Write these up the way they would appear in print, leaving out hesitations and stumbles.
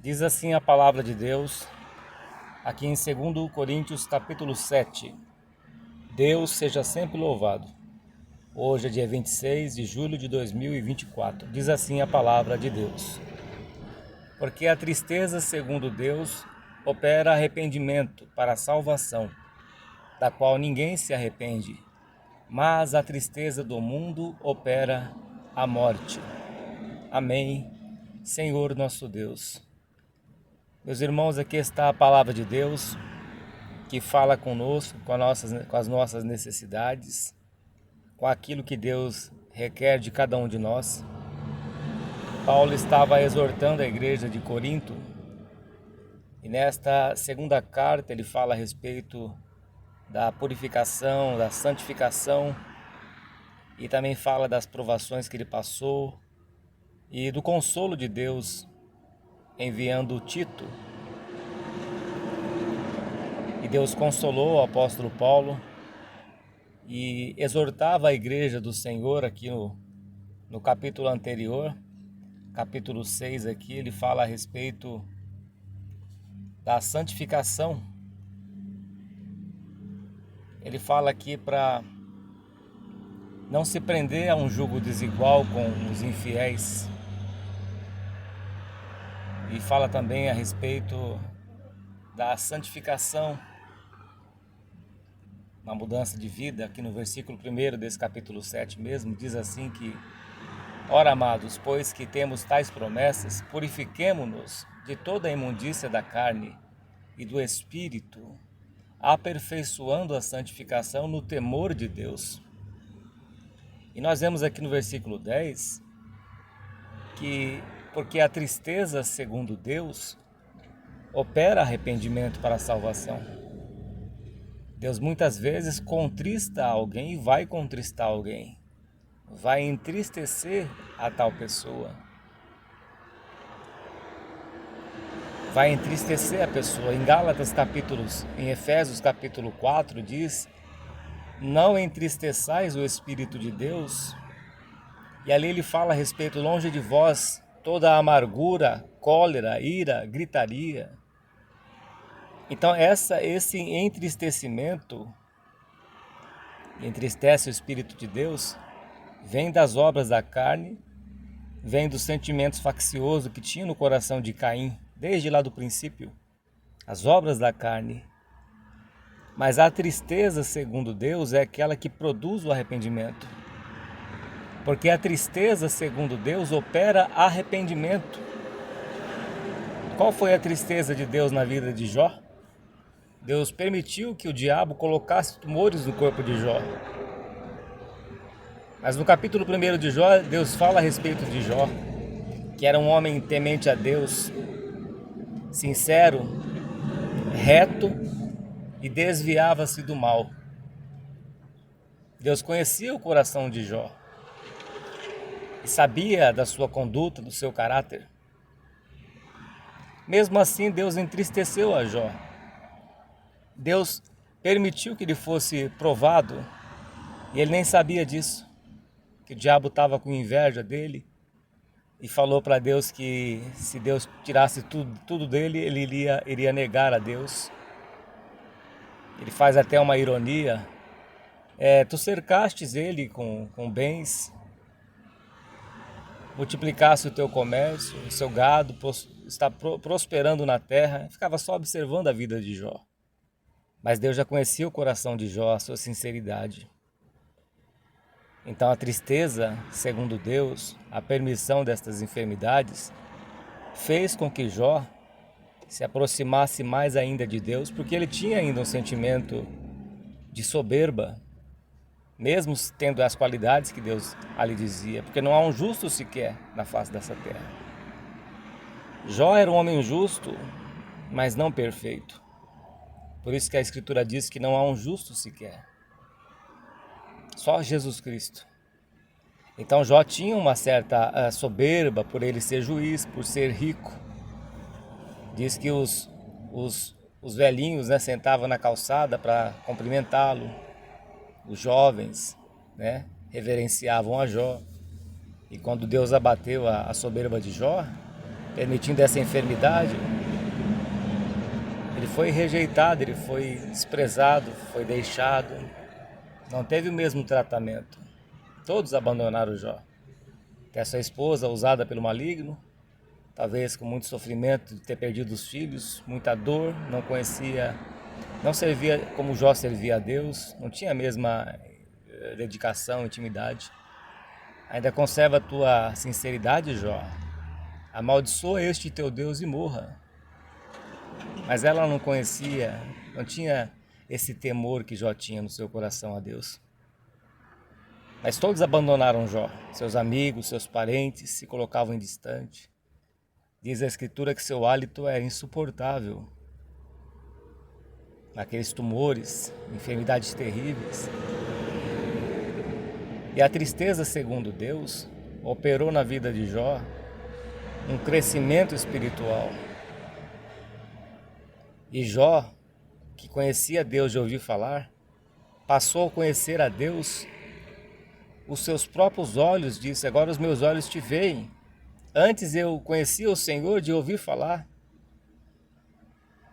Diz assim a palavra de Deus, aqui em 2 Coríntios capítulo 7. Deus seja sempre louvado. Hoje é dia 26 de julho de 2024. Diz assim a palavra de Deus. Porque a tristeza, segundo Deus, opera arrependimento para a salvação, da qual ninguém se arrepende, mas a tristeza do mundo opera a morte. Amém, Senhor nosso Deus. Meus irmãos, aqui está a palavra de Deus que fala conosco, com as nossas necessidades, com aquilo que Deus requer de cada um de nós. Paulo estava exortando a igreja de Corinto e nesta segunda carta ele fala a respeito da purificação, da santificação e também fala das provações que ele passou e do consolo de Deus enviando Tito. E Deus consolou o apóstolo Paulo e exortava a igreja do Senhor aqui no capítulo anterior, capítulo 6 aqui, ele fala a respeito da santificação. Ele fala aqui para não se prender a um jugo desigual com os infiéis. E fala também a respeito da santificação, uma mudança de vida. Aqui no versículo 1 desse capítulo 7 mesmo, diz assim que: ora, amados, pois que temos tais promessas, purifiquemo-nos de toda a imundícia da carne e do espírito, aperfeiçoando a santificação no temor de Deus. E nós vemos aqui no versículo 10 que, porque a tristeza, segundo Deus, opera arrependimento para a salvação. Deus muitas vezes contrista alguém e vai contristar alguém, vai entristecer a tal pessoa, vai entristecer a pessoa. Em Efésios capítulo 4 diz: não entristeçais o Espírito de Deus. E ali ele fala a respeito: longe de vós toda a amargura, cólera, ira, gritaria. Então esse entristecimento, entristece o Espírito de Deus, vem das obras da carne, vem dos sentimentos facciosos que tinha no coração de Caim, desde lá do princípio, as obras da carne. Mas a tristeza, segundo Deus, é aquela que produz o arrependimento. Porque a tristeza, segundo Deus, opera arrependimento. Qual foi a tristeza de Deus na vida de Jó? Deus permitiu que o diabo colocasse tumores no corpo de Jó. Mas no capítulo 1 de Jó, Deus fala a respeito de Jó, que era um homem temente a Deus, sincero, reto e desviava-se do mal. Deus conhecia o coração de Jó e sabia da sua conduta, do seu caráter. Mesmo assim, Deus entristeceu a Jó. Deus permitiu que ele fosse provado e ele nem sabia disso, que o diabo estava com inveja dele e falou para Deus que se Deus tirasse tudo dele, ele iria negar a Deus. Ele faz até uma ironia: tu cercastes ele com bens, multiplicasse o teu comércio, o seu gado está prosperando na terra. Ficava só observando a vida de Jó. Mas Deus já conhecia o coração de Jó, a sua sinceridade. Então a tristeza, segundo Deus, a permissão destas enfermidades, fez com que Jó se aproximasse mais ainda de Deus, porque ele tinha ainda um sentimento de soberba, mesmo tendo as qualidades que Deus ali dizia, porque não há um justo sequer na face dessa terra. Jó era um homem justo, mas não perfeito. Por isso que a Escritura diz que não há um justo sequer. Só Jesus Cristo. Então Jó tinha uma certa soberba por ele ser juiz, por ser rico. Diz que os velhinhos, né, sentavam na calçada para cumprimentá-lo. Os jovens, né, reverenciavam a Jó. E quando Deus abateu a soberba de Jó, permitindo essa enfermidade. Ele foi rejeitado, ele foi desprezado, foi deixado, não teve o mesmo tratamento. Todos abandonaram Jó. Até sua esposa, usada pelo maligno, talvez com muito sofrimento de ter perdido os filhos, muita dor, não conhecia, não servia como Jó servia a Deus, não tinha a mesma dedicação, intimidade. Ainda conserva a tua sinceridade, Jó. Amaldiçoa este teu Deus e morra. Mas ela não conhecia, não tinha esse temor que Jó tinha no seu coração a Deus. Mas todos abandonaram Jó. Seus amigos, seus parentes se colocavam em distante. Diz a Escritura que seu hálito era insuportável. Aqueles tumores, enfermidades terríveis. E a tristeza, segundo Deus, operou na vida de Jó um crescimento espiritual. E Jó, que conhecia Deus de ouvir falar, passou a conhecer a Deus. Os seus próprios olhos, disse, agora os meus olhos te veem. Antes eu conhecia o Senhor de ouvir falar.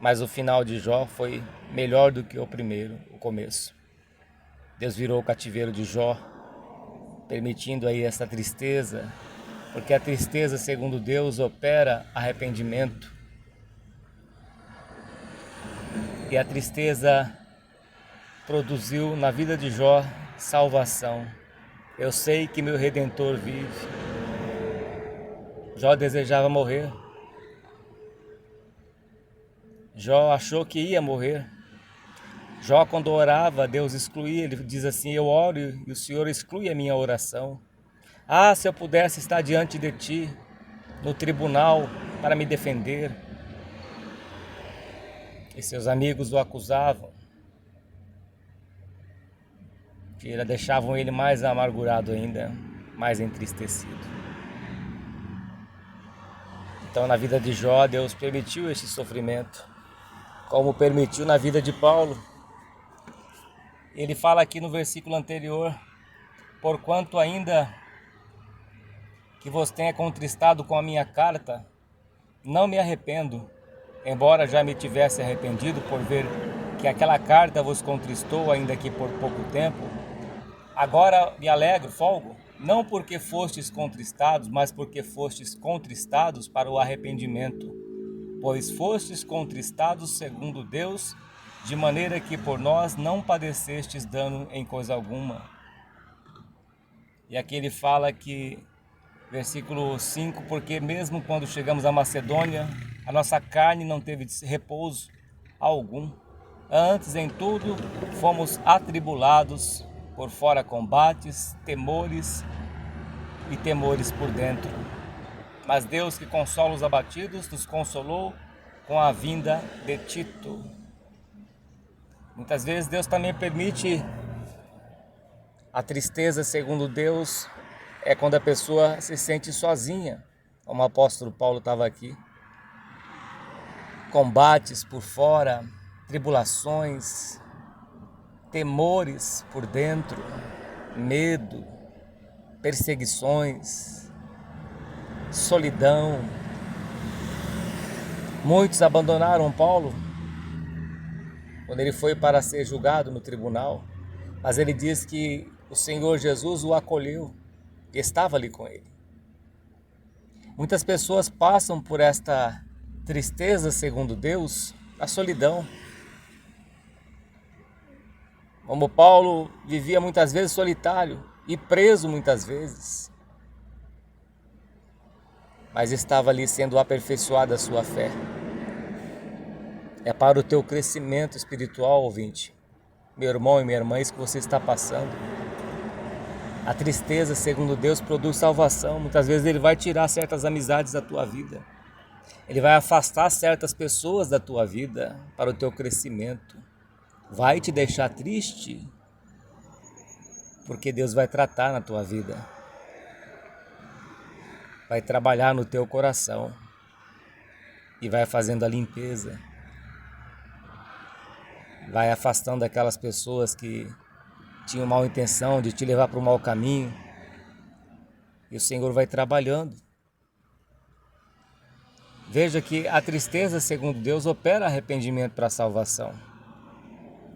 Mas o final de Jó foi melhor do que o primeiro, o começo. Deus virou o cativeiro de Jó, permitindo aí essa tristeza, porque a tristeza, segundo Deus, opera arrependimento. E a tristeza produziu na vida de Jó salvação. Eu sei que meu Redentor vive. Jó desejava morrer. Jó achou que ia morrer. Jó, quando orava, Deus excluía. Ele diz assim, eu oro e o Senhor exclui a minha oração. Ah, se eu pudesse estar diante de ti, no tribunal, para me defender. E seus amigos o acusavam. Deixavam ele mais amargurado ainda, mais entristecido. Então, na vida de Jó, Deus permitiu esse sofrimento, como permitiu na vida de Paulo. Ele fala aqui no versículo anterior, porquanto ainda que vos tenha contristado com a minha carta, não me arrependo, embora já me tivesse arrependido por ver que aquela carta vos contristou, ainda que por pouco tempo. Agora me alegro, folgo, não porque fostes contristados, mas porque fostes contristados para o arrependimento, pois fostes contristados segundo Deus, de maneira que por nós não padecestes dano em coisa alguma. E aqui ele fala que, versículo 5, porque mesmo quando chegamos à Macedônia, a nossa carne não teve repouso algum. Antes, em tudo, fomos atribulados, por fora combates, temores e temores por dentro. Mas Deus, que consola os abatidos, nos consolou com a vinda de Tito. Muitas vezes Deus também permite a tristeza, segundo Deus, é quando a pessoa se sente sozinha, como o apóstolo Paulo estava aqui. Combates por fora, tribulações, temores por dentro, medo, perseguições, solidão. Muitos abandonaram Paulo quando ele foi para ser julgado no tribunal, mas ele diz que o Senhor Jesus o acolheu e estava ali com ele. Muitas pessoas passam por esta tristeza, segundo Deus, a solidão. Como Paulo vivia muitas vezes solitário e preso muitas vezes, mas estava ali sendo aperfeiçoada a sua fé. É para o teu crescimento espiritual, ouvinte, meu irmão e minha irmã, isso que você está passando. A tristeza, segundo Deus, produz salvação. Muitas vezes Ele vai tirar certas amizades da tua vida. Ele vai afastar certas pessoas da tua vida para o teu crescimento. Vai te deixar triste, porque Deus vai tratar na tua vida. Vai trabalhar no teu coração e vai fazendo a limpeza. Vai afastando aquelas pessoas que tinham mal intenção de te levar para o mau caminho. E o Senhor vai trabalhando. Veja que a tristeza, segundo Deus, opera arrependimento para a salvação.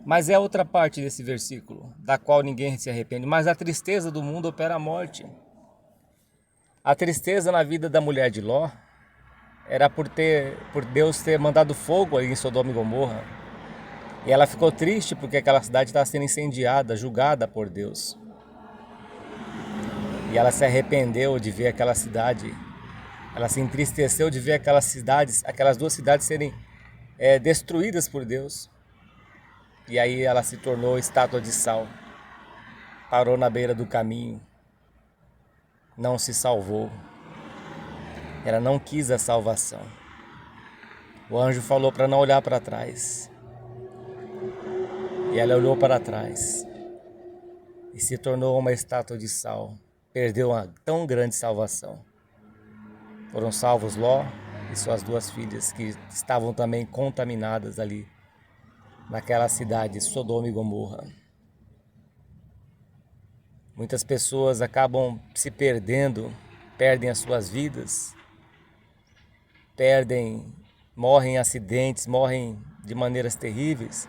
Mas é outra parte desse versículo, da qual ninguém se arrepende. Mas a tristeza do mundo opera a morte. A tristeza na vida da mulher de Ló era por Deus ter mandado fogo ali em Sodoma e Gomorra. E ela ficou triste porque aquela cidade estava sendo incendiada, julgada por Deus. E ela se arrependeu de ver aquela cidade. Ela se entristeceu de ver aquelas duas cidades serem destruídas por Deus. E aí ela se tornou estátua de sal. Parou na beira do caminho. Não se salvou. Ela não quis a salvação. O anjo falou para não olhar para trás. E ela olhou para trás. E se tornou uma estátua de sal. Perdeu uma tão grande salvação. Foram salvos Ló e suas duas filhas, que estavam também contaminadas ali, naquela cidade, Sodoma e Gomorra. Muitas pessoas acabam se perdendo, perdem as suas vidas, morrem em acidentes, morrem de maneiras terríveis,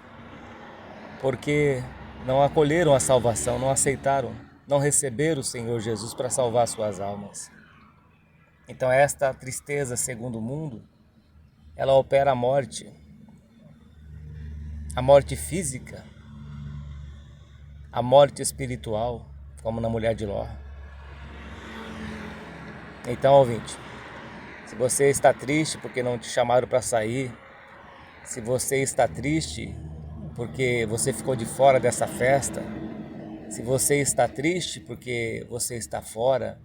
porque não acolheram a salvação, não aceitaram, não receberam o Senhor Jesus para salvar suas almas. Então esta tristeza, segundo o mundo, ela opera a morte física, a morte espiritual, como na mulher de Ló. Então, ouvinte, se você está triste porque não te chamaram para sair, se você está triste porque você ficou de fora dessa festa, se você está triste porque você está fora,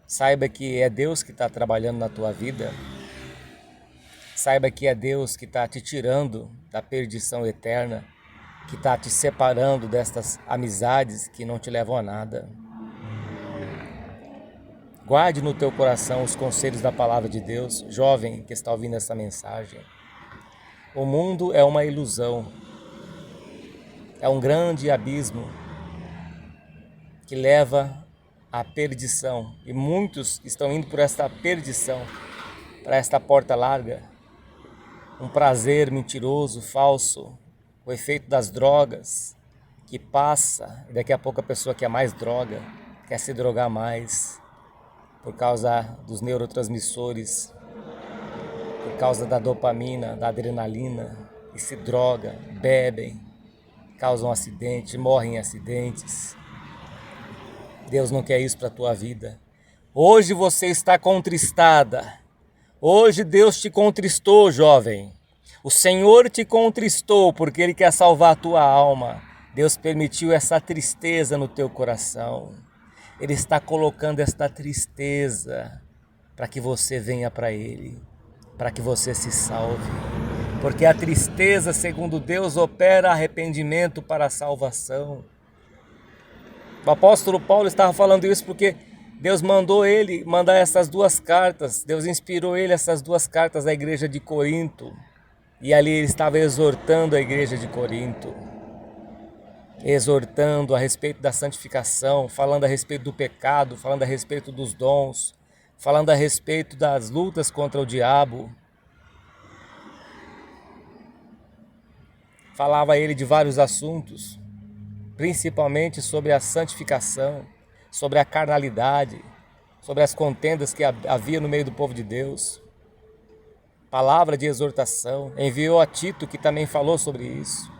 saiba que é Deus que está trabalhando na tua vida. Saiba que é Deus que está te tirando da perdição eterna, que está te separando destas amizades que não te levam a nada. Guarde no teu coração os conselhos da palavra de Deus, jovem que está ouvindo essa mensagem. O mundo é uma ilusão, é um grande abismo que leva à perdição. E muitos estão indo por esta perdição, para esta porta larga. Um prazer mentiroso, falso, o efeito das drogas que passa e daqui a pouco a pessoa quer mais droga, quer se drogar mais por causa dos neurotransmissores, por causa da dopamina, da adrenalina, e se droga, bebem, causam acidente, morrem em acidentes. Deus não quer isso para a tua vida. Hoje você está contristada. Hoje Deus te contristou, jovem. O Senhor te contristou porque Ele quer salvar a tua alma. Deus permitiu essa tristeza no teu coração. Ele está colocando esta tristeza para que você venha para Ele, para que você se salve. Porque a tristeza, segundo Deus, opera arrependimento para a salvação. O apóstolo Paulo estava falando isso porque Deus mandou ele mandar essas duas cartas. Deus inspirou ele essas duas cartas à igreja de Corinto. E ali ele estava exortando a igreja de Corinto. Exortando a respeito da santificação, falando a respeito do pecado, falando a respeito dos dons, falando a respeito das lutas contra o diabo. Falava ele de vários assuntos, principalmente sobre a santificação, sobre a carnalidade, sobre as contendas que havia no meio do povo de Deus. Palavra de exortação, enviou a Tito, que também falou sobre isso.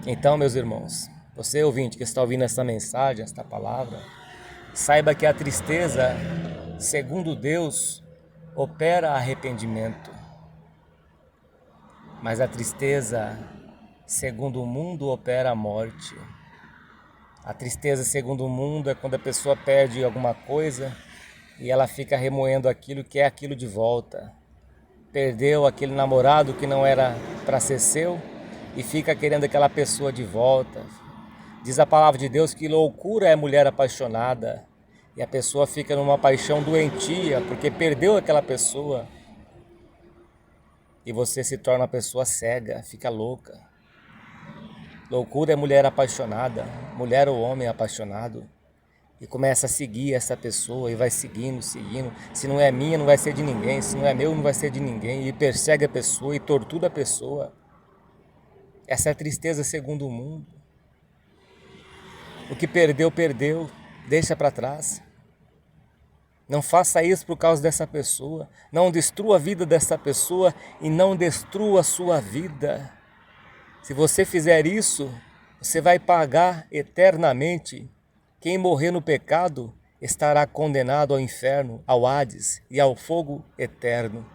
Então, meus irmãos, você ouvinte que está ouvindo essa mensagem, esta palavra, saiba que a tristeza, segundo Deus, opera arrependimento. Mas a tristeza, segundo o mundo, opera a morte. A tristeza, segundo o mundo, é quando a pessoa perde alguma coisa e ela fica remoendo aquilo, quer aquilo de volta. Perdeu aquele namorado que não era para ser seu e fica querendo aquela pessoa de volta. Diz a palavra de Deus que loucura é mulher apaixonada. E a pessoa fica numa paixão doentia porque perdeu aquela pessoa. E você se torna uma pessoa cega, fica louca. Loucura é mulher apaixonada, mulher ou homem apaixonado. E começa a seguir essa pessoa e vai seguindo, seguindo. Se não é minha, não vai ser de ninguém. Se não é meu, não vai ser de ninguém. E persegue a pessoa e tortura a pessoa. Essa é a tristeza segundo o mundo. O que perdeu, perdeu. Deixa para trás. Não faça isso por causa dessa pessoa. Não destrua a vida dessa pessoa e não destrua a sua vida. Se você fizer isso, você vai pagar eternamente. Quem morrer no pecado estará condenado ao inferno, ao Hades e ao fogo eterno.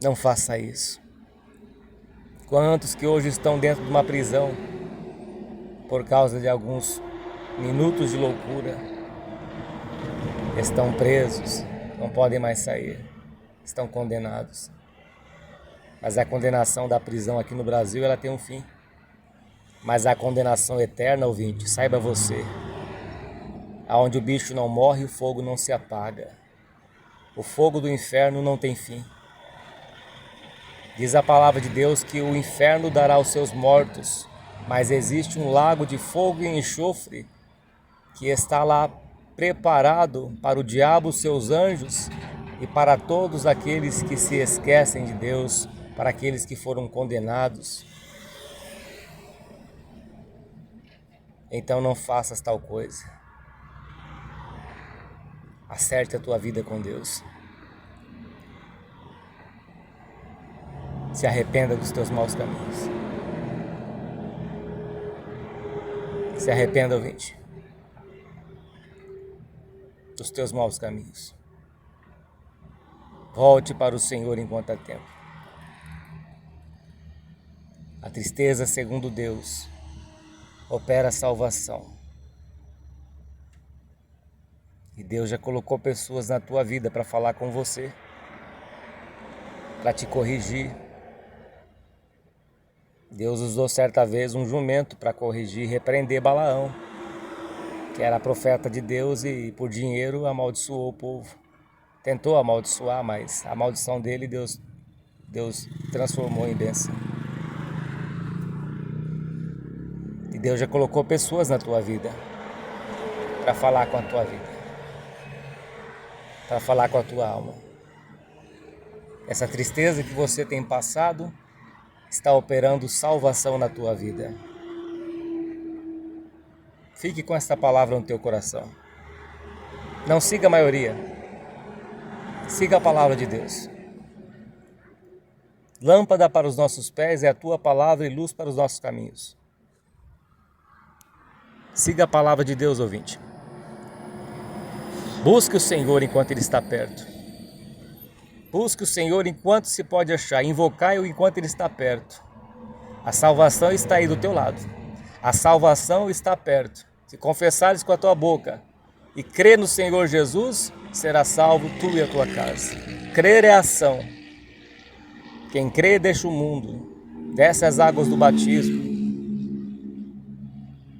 Não faça isso. Quantos que hoje estão dentro de uma prisão por causa de alguns minutos de loucura, estão presos, não podem mais sair, estão condenados. Mas a condenação da prisão aqui no Brasil, ela tem um fim. Mas a condenação eterna, ouvinte, saiba você, aonde o bicho não morre, o fogo não se apaga. O fogo do inferno não tem fim. Diz a palavra de Deus que o inferno dará aos seus mortos, mas existe um lago de fogo e enxofre que está lá preparado para o diabo, seus anjos e para todos aqueles que se esquecem de Deus, para aqueles que foram condenados. Então não faças tal coisa. Acerte a tua vida com Deus. Se arrependa dos teus maus caminhos. Se arrependa, ouvinte, dos teus maus caminhos. Volte para o Senhor enquanto há tempo. A tristeza, segundo Deus, opera a salvação. E Deus já colocou pessoas na tua vida para falar com você, para te corrigir. Deus usou certa vez um jumento para corrigir e repreender Balaão, que era profeta de Deus e por dinheiro amaldiçoou o povo. Tentou amaldiçoar, mas a maldição dele Deus transformou em bênção. E Deus já colocou pessoas na tua vida para falar com a tua vida, para falar com a tua alma. Essa tristeza que você tem passado está operando salvação na tua vida. Fique com esta palavra no teu coração. Não siga a maioria. Siga a palavra de Deus. Lâmpada para os nossos pés é a tua palavra e luz para os nossos caminhos. Siga a palavra de Deus, ouvinte. Busque o Senhor enquanto Ele está perto. Busque o Senhor enquanto se pode achar. Invocai-o enquanto Ele está perto. A salvação está aí do teu lado. A salvação está perto. Se confessares com a tua boca e crer no Senhor Jesus, será salvo tu e a tua casa. Crer é ação. Quem crê deixa o mundo, desce as águas do batismo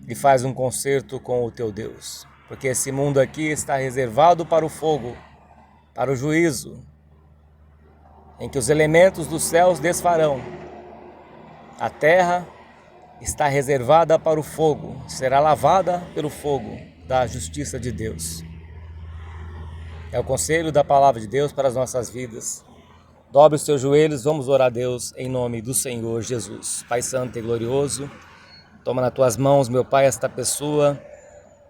e faz um concerto com o teu Deus. Porque esse mundo aqui está reservado para o fogo, para o juízo, em que os elementos dos céus desfarão. A terra está reservada para o fogo, será lavada pelo fogo da justiça de Deus. É o conselho da palavra de Deus para as nossas vidas. Dobre os teus joelhos, vamos orar a Deus em nome do Senhor Jesus. Pai Santo e glorioso, toma nas tuas mãos, meu Pai, esta pessoa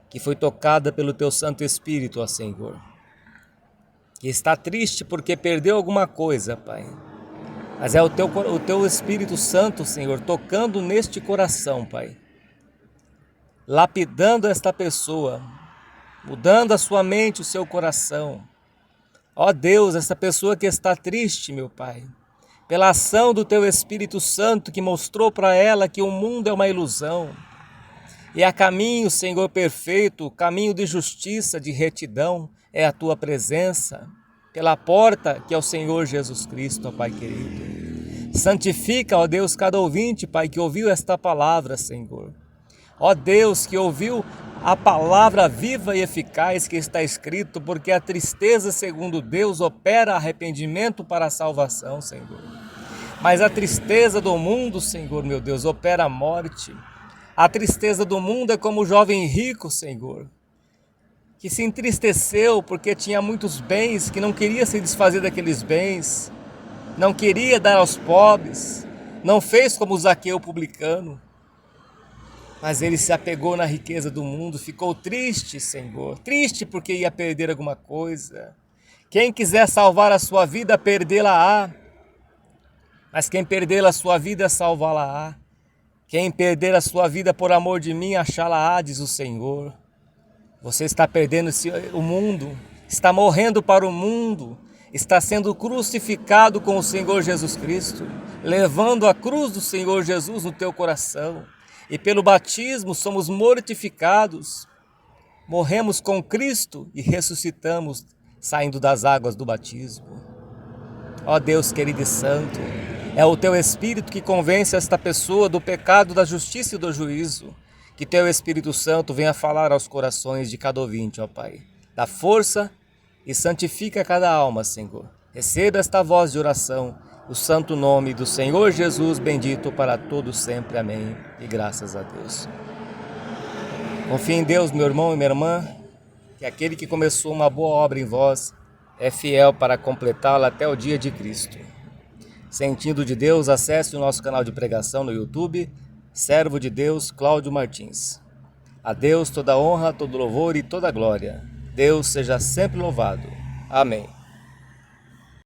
que foi tocada pelo teu Santo Espírito, ó Senhor. Que está triste porque perdeu alguma coisa, Pai. Mas é o teu Espírito Santo, Senhor, tocando neste coração, Pai. Lapidando esta pessoa, mudando a sua mente, o seu coração. Ó Deus, essa pessoa que está triste, meu Pai, pela ação do Teu Espírito Santo que mostrou para ela que o mundo é uma ilusão. E há caminho, Senhor perfeito, caminho de justiça, de retidão, é a Tua presença, pela porta que é o Senhor Jesus Cristo, ó Pai querido. Santifica, ó Deus, cada ouvinte, Pai, que ouviu esta palavra, Senhor. Ó Deus, que ouviu a palavra viva e eficaz que está escrito, porque a tristeza, segundo Deus, opera arrependimento para a salvação, Senhor. Mas a tristeza do mundo, Senhor, meu Deus, opera a morte. A tristeza do mundo é como o jovem rico, Senhor, que se entristeceu porque tinha muitos bens, que não queria se desfazer daqueles bens, não queria dar aos pobres, não fez como Zaqueu publicano, mas ele se apegou na riqueza do mundo, ficou triste, Senhor, triste porque ia perder alguma coisa. Quem quiser salvar a sua vida, perdê-la-á, mas quem perder a sua vida, salvá-la-á. Quem perder a sua vida por amor de mim, achá-la-á, diz o Senhor. Você está perdendo o mundo, está morrendo para o mundo, está sendo crucificado com o Senhor Jesus Cristo, levando a cruz do Senhor Jesus no teu coração. E pelo batismo somos mortificados, morremos com Cristo e ressuscitamos saindo das águas do batismo. Ó Deus querido e santo, é o teu Espírito que convence esta pessoa do pecado, da justiça e do juízo. Que teu Espírito Santo venha falar aos corações de cada ouvinte, ó Pai. Dá força e santifica cada alma, Senhor. Receba esta voz de oração, o santo nome do Senhor Jesus, bendito para todos sempre. Amém. E graças a Deus. Confie em Deus, meu irmão e minha irmã, que aquele que começou uma boa obra em vós é fiel para completá-la até o dia de Cristo. Sentindo de Deus, acesse o nosso canal de pregação no YouTube, Servo de Deus, Cláudio Martins. A Deus toda honra, todo louvor e toda glória. Deus seja sempre louvado. Amém.